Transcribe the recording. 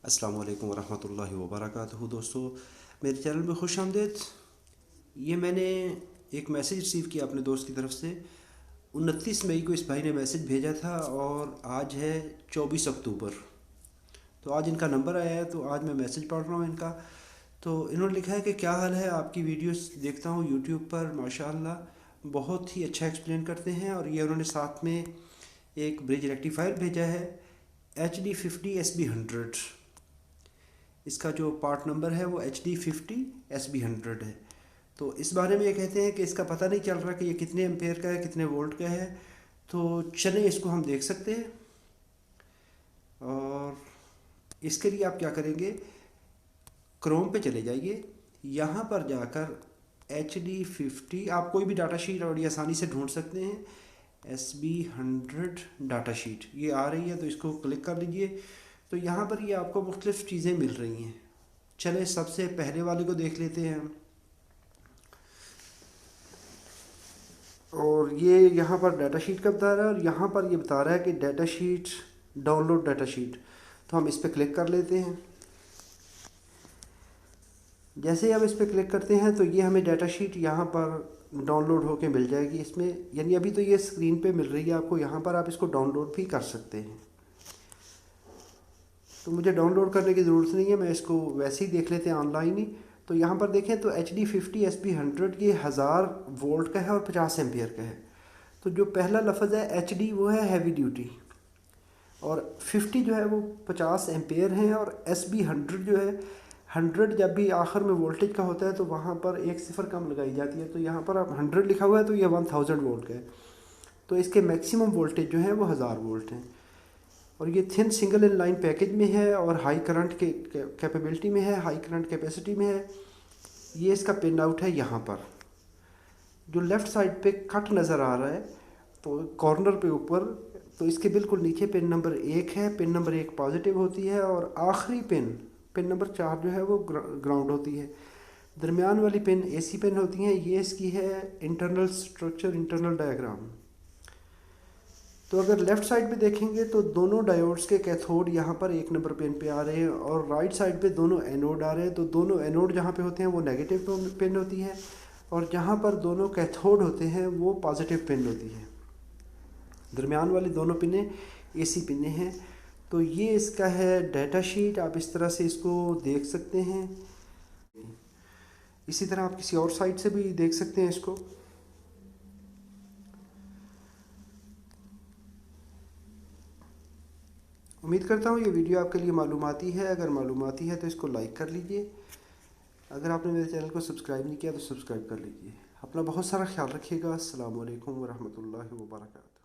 अस्सलाम वालेकुम वरहमतुल्लाहि वबरकातुहू। दोस्तों, मेरे चैनल में खुश आमदीद। ये मैंने एक मैसेज रिसीव किया अपने दोस्त की तरफ से। 29 मई को इस भाई ने मैसेज भेजा था और आज है 24 अक्टूबर। तो आज इनका नंबर आया है, तो आज मैं मैसेज पढ़ रहा हूँ इनका। तो इन्होंने लिखा है कि क्या हाल है, आपकी वीडियोस देखता हूँ यूट्यूब पर, माशाअल्लाह बहुत ही अच्छा एक्सप्लेन करते हैं। और ये उन्होंने साथ में एक ब्रिज रेक्टिफायर भेजा है, HD50 SB100। इसका जो पार्ट नंबर है वो HD50 SB100 है। तो इस बारे में ये कहते हैं कि इसका पता नहीं चल रहा कि ये कितने एम्पेयर का है, कितने वोल्ट का है। तो चलें, इसको हम देख सकते हैं। और इसके लिए आप क्या करेंगे, क्रोम पे चले जाइए। यहाँ पर जाकर HD50, आप कोई भी डाटा शीट बड़ी आसानी से ढूंढ सकते हैं। SB100 डाटा शीट ये आ रही है, तो इसको क्लिक कर लीजिए। तो यहाँ पर ये आपको मुख्तलिफ़ चीज़ें मिल रही हैं। चले सबसे पहले वाले को देख लेते हैं हम। और ये यहाँ पर डाटा शीट का बता रहा है, और यहाँ पर ये बता रहा है कि data sheet, download data sheet. तो हम इस पर क्लिक कर लेते हैं। जैसे ही हम इस पर क्लिक करते हैं तो ये हमें डाटा शीट यहाँ पर डाउनलोड होके मिल जाएगी इसमें। यानी अभी तो ये स्क्रीन पे मिल रही है आपको, यहाँ पर आप इसको डाउनलोड भी कर सकते हैं। तो मुझे डाउनलोड करने की ज़रूरत नहीं है, मैं इसको वैसे ही देख लेते हैं ऑनलाइन ही। तो यहाँ पर देखें तो HD50 SB100 ये 1000 वोल्ट का है और 50 एम्पियर का है। तो जो पहला लफ्ज़ है HD वो है हैवी ड्यूटी, और 50 जो है वो 50 एम्पेयर हैं, और SB100 जो है 100 जब भी आखिर में वोल्टेज का होता है तो वहाँ पर एक सिफर कम लगाई जाती है। तो यहाँ पर आप 100 लिखा हुआ है तो ये 1000 वोल्ट का है। तो इसके मैक्सिमम वोल्टेज जो है वो 1000 वोल्ट हैं। और ये thin single in line package में है और हाई करंट के कैपेबिलिटी में है, हाई करंट कैपेसिटी में है। ये इसका पिन आउट है यहाँ पर, जो लेफ़्ट साइड पे कट नज़र आ रहा है तो कॉर्नर पे ऊपर। तो इसके बिल्कुल नीचे पिन नंबर 1 है। पिन नंबर 1 पॉजिटिव होती है, और आखिरी पिन पिन नंबर 4 जो है वो ग्राउंड होती है। दरमियान वाली पिन AC पिन होती हैं। ये इसकी है इंटरनल स्ट्रक्चर, इंटरनल डायग्राम। तो अगर लेफ़्ट साइड पे देखेंगे तो दोनों डायोड्स के कैथोड यहाँ पर 1 नंबर पिन पे आ रहे हैं, और राइट साइड पे दोनों एनोड आ रहे हैं। तो दोनों एनोड जहाँ पे होते हैं वो नेगेटिव पिन होती है, और जहाँ पर दोनों कैथोड होते हैं वो पॉजिटिव पिन होती है। दरमियान वाली दोनों पिनें AC पिनें हैं। तो ये इसका है डाटा शीट, आप इस तरह से इसको देख सकते हैं। इसी तरह आप किसी और साइट से भी देख सकते हैं इसको। उम्मीद करता हूँ ये वीडियो आपके लिए मालूमाती है। अगर मालूमाती है तो इसको लाइक कर लीजिए। अगर आपने मेरे चैनल को सब्सक्राइब नहीं किया तो सब्सक्राइब कर लीजिए। अपना बहुत सारा ख्याल रखिएगा। अस्सलाम वालेकुम वरहमतुल्लाहि वबरकातुहू।